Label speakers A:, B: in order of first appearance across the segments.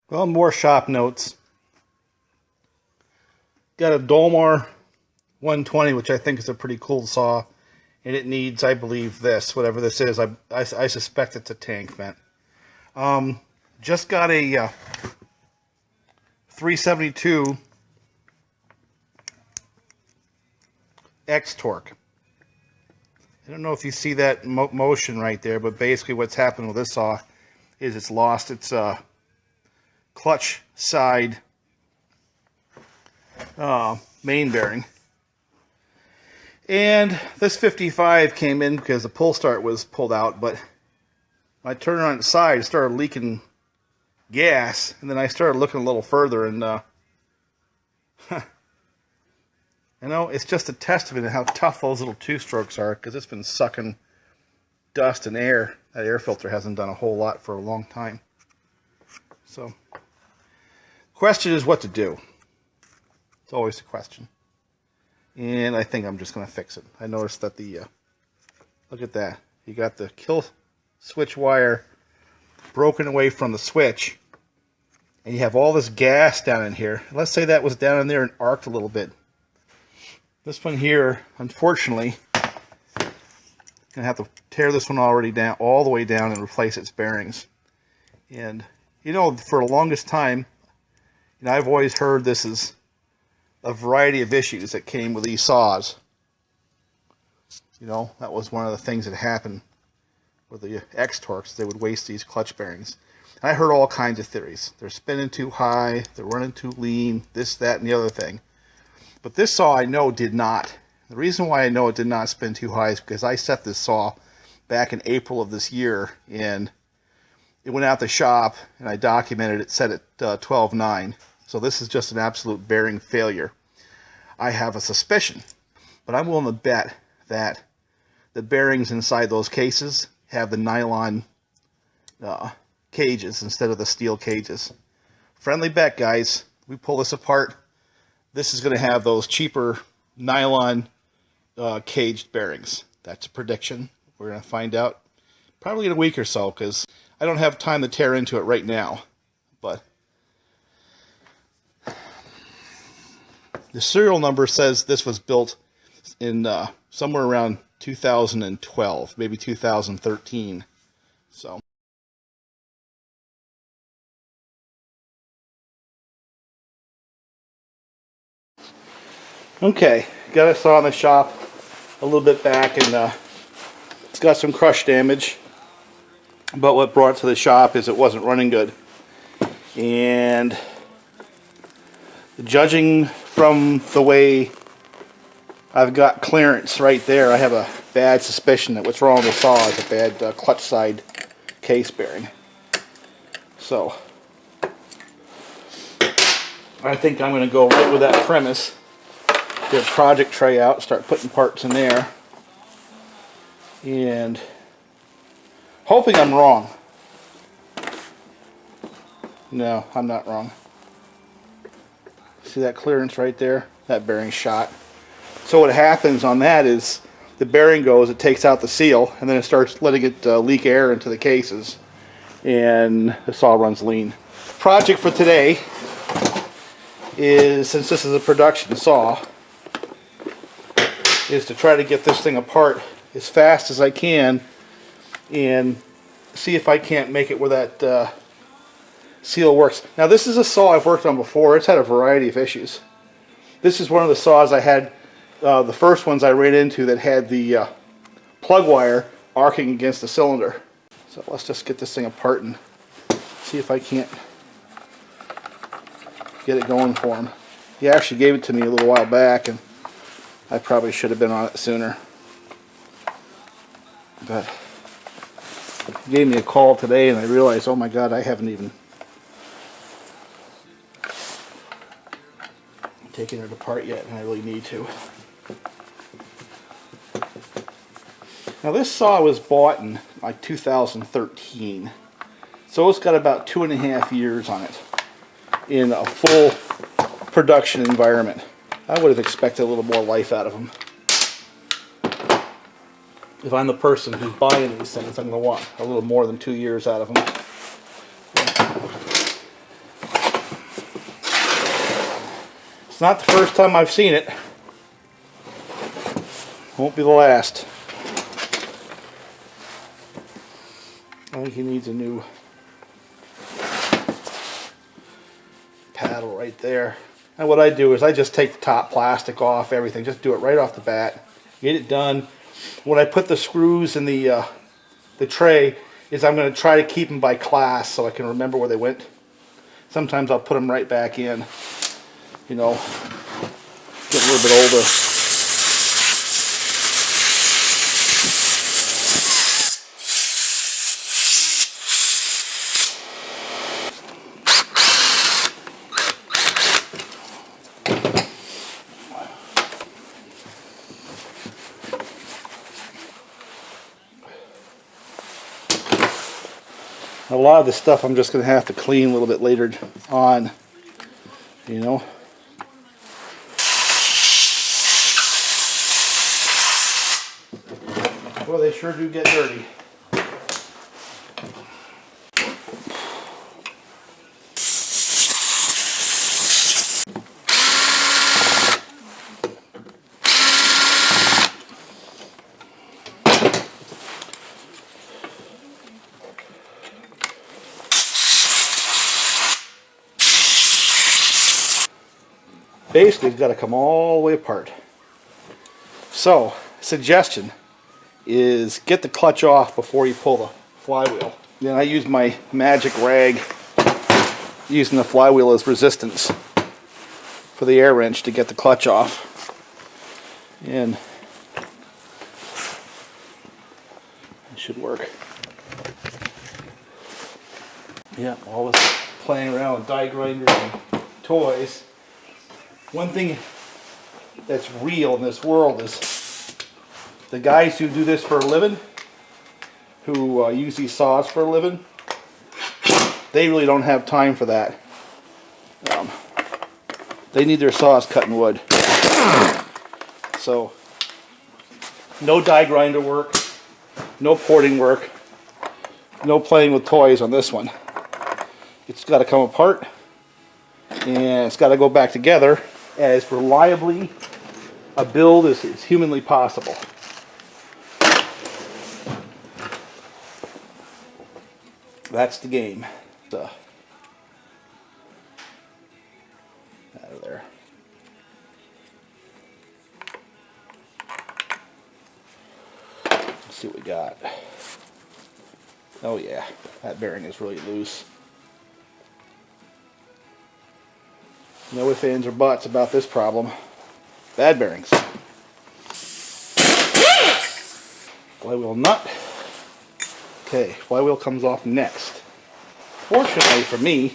A: Well, more shop notes. Got a Dolmar 120, which I think is a pretty cool saw, and it needs, I believe, this, whatever this is. I suspect it's a tank vent. Just got a 372 X-Torq. I don't know if you see that motion right there, but basically what's happened with this saw is it's lost its clutch side main bearing. And this 55 came in because the pull start was pulled out, but when I turned it on its side, it started leaking gas, and then I started looking a little further, and you know, it's just a testament to how tough those little two-strokes are, because it's been sucking dust and air. That air filter hasn't done a whole lot for a long time. So, question is what to do. It's always a question. And I think I'm just going to fix it. I noticed that the, look at that. You got the kill switch wire broken away from the switch, and you have all this gas down in here. Let's say that was down in there and arced a little bit. This one here, unfortunately, I'm going to have to tear this one already down, all the way down, and replace its bearings. And, you know, for the longest time, you know, I've always heard this is a variety of issues that came with these saws. You know, that was one of the things that happened with the X-Torqs. They would waste these clutch bearings. And I heard all kinds of theories. They're spinning too high, they're running too lean, this, that, and the other thing. But this saw I know did not. The reason why I know it did not spin too high is because I set this saw back in April of this year, and it went out the shop, and I documented it set at 12.9. So this is just an absolute bearing failure. I have a suspicion, but I'm willing to bet that the bearings inside those cases have the nylon cages instead of the steel cages. Friendly bet, guys. We pull this apart. This is going to have those cheaper nylon caged bearings. That's a prediction. We're going to find out probably in a week or so, because I don't have time to tear into it right now. But the serial number says this was built in somewhere around 2012, maybe 2013. So. Okay, got a saw in the shop a little bit back, and it's got some crush damage. But what brought it to the shop is it wasn't running good. And judging from the way I've got clearance right there, I have a bad suspicion that what's wrong with the saw is a bad clutch side case bearing. So I think I'm going to go right with that premise. Get a project tray out, start putting parts in there, and hoping I'm wrong. No, I'm not wrong. See that clearance right there? That bearing shot. So what happens on that is the bearing goes, it takes out the seal, and then it starts letting it leak air into the cases, and the saw runs lean. Project for today is, since this is a production saw, is to try to get this thing apart as fast as I can and see if I can't make it where that seal works. Now this is a saw I've worked on before. It's had a variety of issues. This is one of the saws I had, the first ones I ran into that had the plug wire arcing against the cylinder. So let's just get this thing apart and see if I can't get it going for him. He actually gave it to me a little while back, and I probably should have been on it sooner. But he gave me a call today, and I realized, oh my God, I haven't even taken it apart yet, and I really need to. Now this saw was bought in like 2013, so it's got about 2.5 years on it in a full production environment. I would have expected a little more life out of them. If I'm the person who's buying these things, I'm going to want a little more than 2 years out of them. It's not the first time I've seen it. Won't be the last. I think he needs a new paddle right there. And what I do is I just take the top plastic off, everything. Just do it right off the bat. Get it done. When I put the screws in the tray, is I'm going to try to keep them by class so I can remember where they went. Sometimes I'll put them right back in. You know, get a little bit older. A lot of the stuff I'm just going to have to clean a little bit later on, you know. Well, they sure do get dirty. Basically, it's got to come all the way apart. So, suggestion is get the clutch off before you pull the flywheel. Then I use my magic rag, using the flywheel as resistance for the air wrench to get the clutch off. And it should work. Yeah, all this playing around with die grinders and toys. One thing that's real in this world is the guys who do this for a living, who use these saws for a living, they really don't have time for that. They need their saws cutting wood. So, no die grinder work, no porting work, no playing with toys on this one. It's got to come apart, and it's got to go back together as reliably a build as is humanly possible. That's the game. So, out of there. Let's see what we got. Oh yeah, that bearing is really loose. No ifs, ands, or buts about this problem. Bad bearings. Flywheel nut. Okay, flywheel comes off next. Fortunately for me,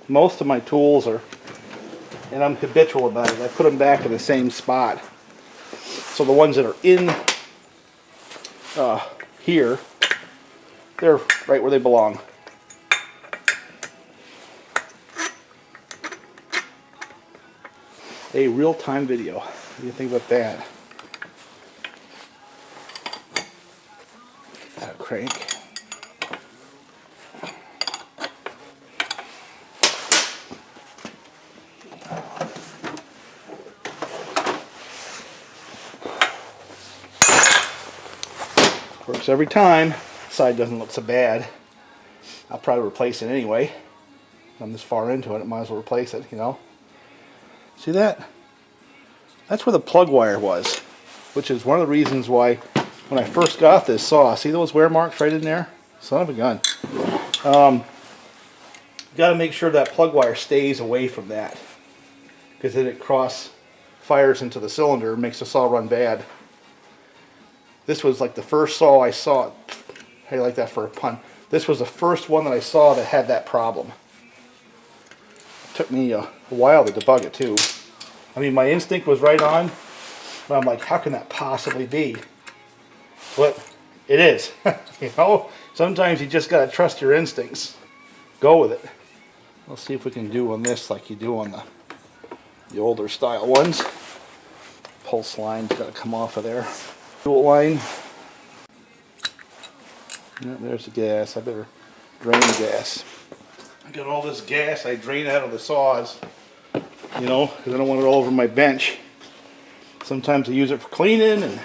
A: most of my tools are, and I'm habitual about it, I put them back in the same spot. So the ones that are in here, they're right where they belong. A real-time video. What do you think about that? Got a crank. Works every time. Side doesn't look so bad. I'll probably replace it anyway. I'm this far into it, I might as well replace it, you know. See that? That's where the plug wire was, which is one of the reasons why when I first got this saw, see those wear marks right in there? Son of a gun. Got to make sure that plug wire stays away from that, because then it cross fires into the cylinder and makes the saw run bad. This was like the first saw I saw. How do you like that for a pun? This was the first one that I saw that had that problem. Took me a while to debug it too. I mean, my instinct was right on, but I'm like, how can that possibly be? But it is. You know, sometimes you just gotta trust your instincts. Go with it. Let's see if we can do on this like you do on the older style ones. Pulse line's gotta come off of there. Fuel line. Yeah, there's the gas. I better drain the gas. I got all this gas I drain out of the saws. you know, because I don't want it all over my bench. Sometimes I use it for cleaning, and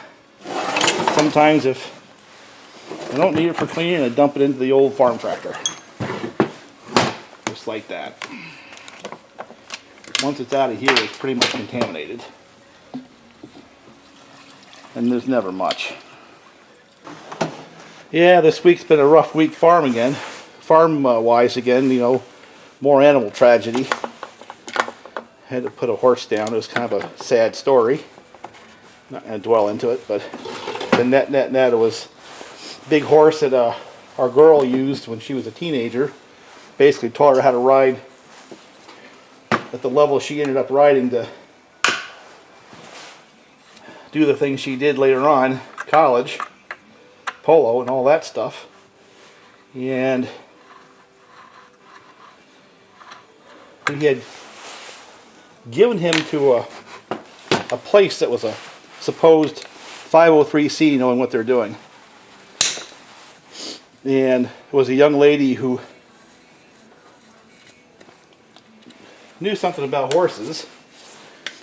A: sometimes if I don't need it for cleaning, I dump it into the old farm tractor. Just like that. Once it's out of here, it's pretty much contaminated. And there's never much. Yeah, this week's been a rough week farm-wise again, you know, more animal tragedy. Had to put a horse down. It was kind of a sad story. Not going to dwell into it, but the net, it was a big horse that our girl used when she was a teenager. Basically taught her how to ride at the level she ended up riding to do the things she did later on, college, polo, and all that stuff. And we had given him to a place that was a supposed 503c, knowing what they're doing. And it was a young lady who knew something about horses,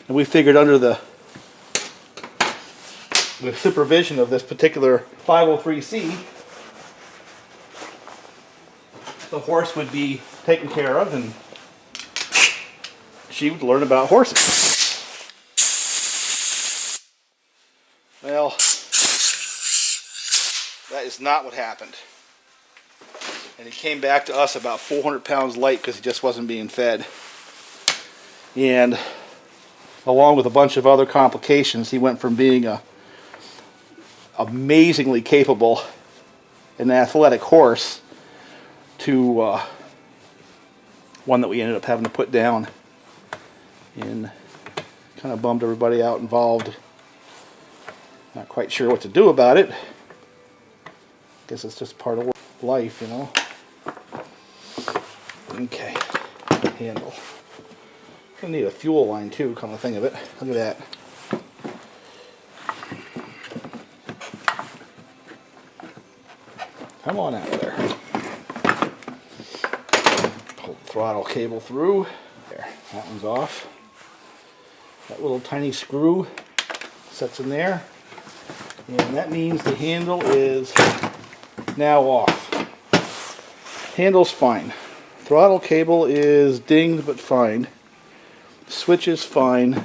A: and we figured under the supervision of this particular 503c, the horse would be taken care of and she would learn about horses. Well, that is not what happened. And he came back to us about 400 pounds light because he just wasn't being fed. And along with a bunch of other complications, he went from being a amazingly capable and athletic horse to one that we ended up having to put down, and kind of bummed everybody out involved. Not quite sure what to do about it. Guess it's just part of life, you know. Okay, handle. Gonna need a fuel line too, come to think of it. Look at that. Come on out of there. Pull the throttle cable through. There, that one's off. That little tiny screw sets in there. And that means the handle is now off. Handle's fine. Throttle cable is dinged but fine. Switch is fine.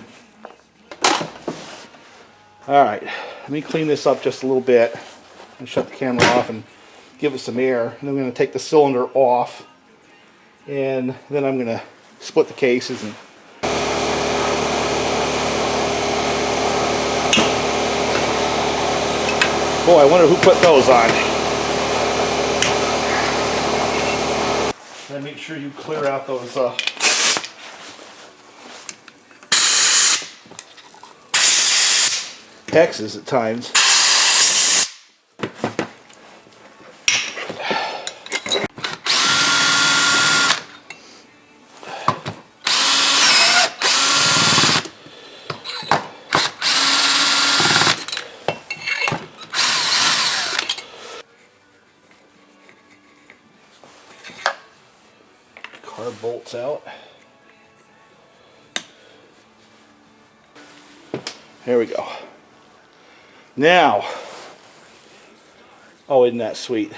A: Alright, let me clean this up just a little bit. And shut the camera off and give it some air. And then I'm going to take the cylinder off. And then I'm going to split the cases. And boy, I wonder who put those on. And make sure you clear out those X's at times. Car bolts out. There we go. Now, oh, isn't that sweet?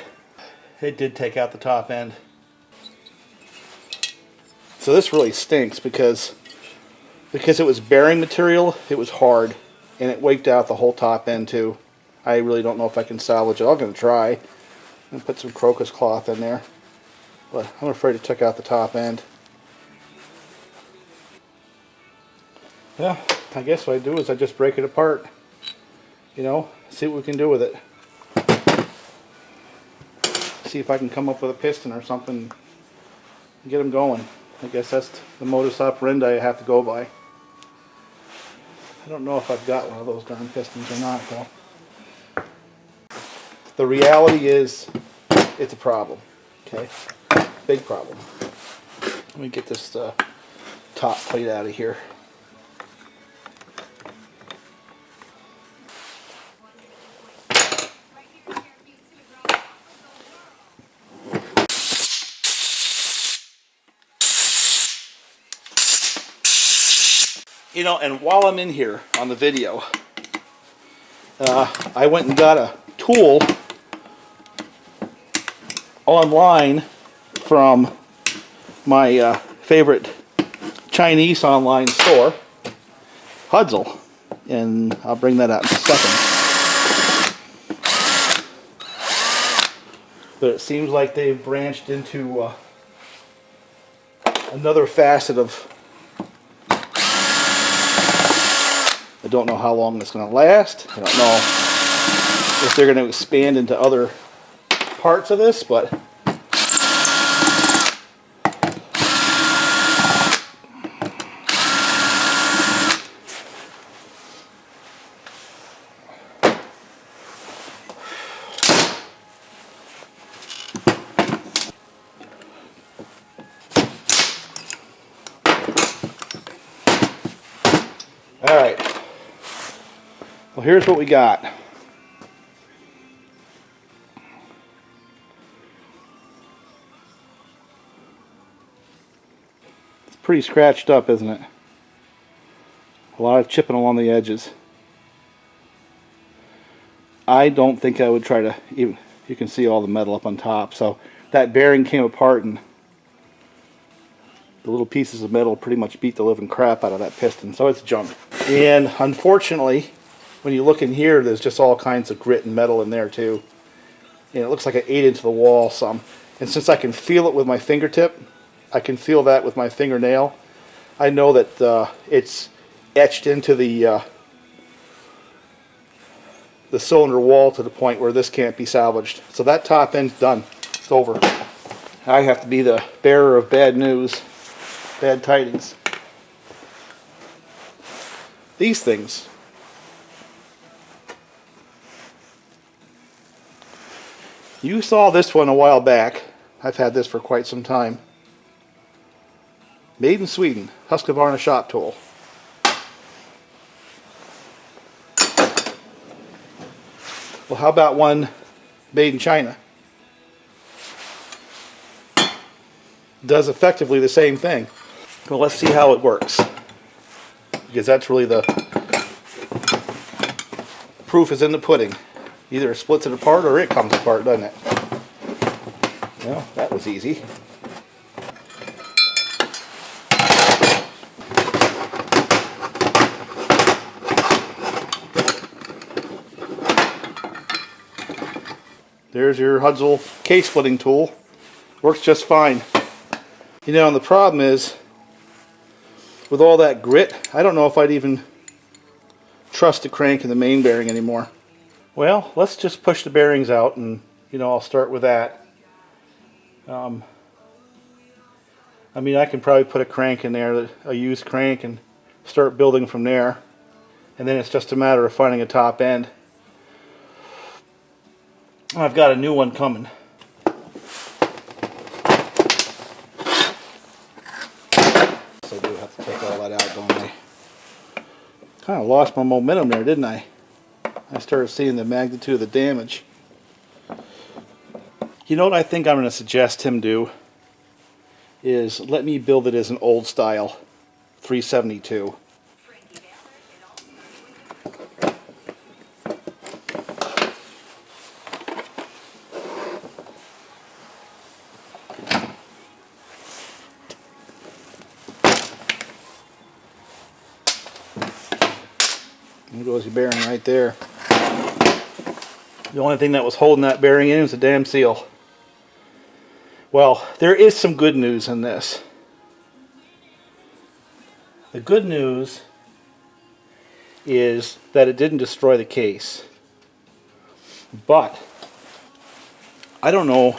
A: It did take out the top end. So this really stinks because it was bearing material, it was hard, and it wiped out the whole top end too. I really don't know if I can salvage it. I'm going to try and put some crocus cloth in there, but I'm afraid it took out the top end. Yeah, I guess what I do is I just break it apart. You know, see what we can do with it. See if I can come up with a piston or something and get them going. I guess that's the modus operandi I have to go by. I don't know if I've got one of those darn pistons or not, though. The reality is, it's a problem. Okay? Big problem. Let me get this top plate out of here. You know, and while I'm in here on the video, I went and got a tool online from my favorite Chinese online store, Husqvarna, and I'll bring that out in a second. But it seems like they've branched into another facet of, I don't know how long it's going to last. I don't know if they're going to expand into other parts of this, but all right. Well, here's what we got. It's pretty scratched up, isn't it? A lot of chipping along the edges. I don't think I would try to even, you can see all the metal up on top, so that bearing came apart and the little pieces of metal pretty much beat the living crap out of that piston, so it's junk. And unfortunately, when you look in here, there's just all kinds of grit and metal in there too. And it looks like it ate into the wall some. And since I can feel it with my fingertip, I can feel that with my fingernail, I know that it's etched into the cylinder wall to the point where this can't be salvaged. So that top end's done. It's over. I have to be the bearer of bad news, bad tidings. These things. You saw this one a while back. I've had this for quite some time. Made in Sweden, Husqvarna shop tool. Well, how about one made in China? Does effectively the same thing. Well, let's see how it works, because that's really the proof is in the pudding. Either it splits it apart or it comes apart, doesn't it? Well, that was easy. There's your Husqvarna case splitting tool. Works just fine. You know, and the problem is, with all that grit, I don't know if I'd even trust the crank and the main bearing anymore. Well, let's just push the bearings out, and you know, I'll start with that. I mean, I can probably put a crank in there, a used crank, and start building from there. And then it's just a matter of finding a top end. I've got a new one coming. So I do have to take all that out, don't I? Kind of lost my momentum there, didn't I? I started seeing the magnitude of the damage. You know what I think I'm going to suggest him do? Is let me build it as an old style 372. There goes your bearing right there. The only thing that was holding that bearing in was the damn seal. Well, there is some good news in this. The good news is that it didn't destroy the case. But I don't know.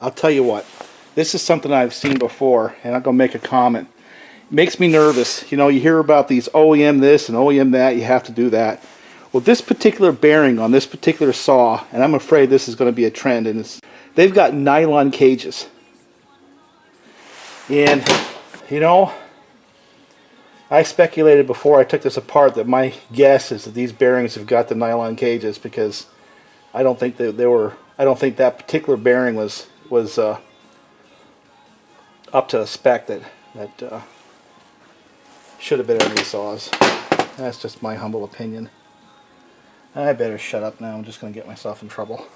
A: I'll tell you what. This is something I've seen before, and I'm going to make a comment. It makes me nervous. You know, you hear about these OEM this and OEM that, you have to do that. Well, this particular bearing on this particular saw, and I'm afraid this is going to be a trend, and they've got nylon cages. And, you know, I speculated before I took this apart that my guess is that these bearings have got the nylon cages, because I don't think that I don't think that particular bearing was up to the spec that Should have been on these saws. That's just my humble opinion. I better shut up now. I'm just going to get myself in trouble.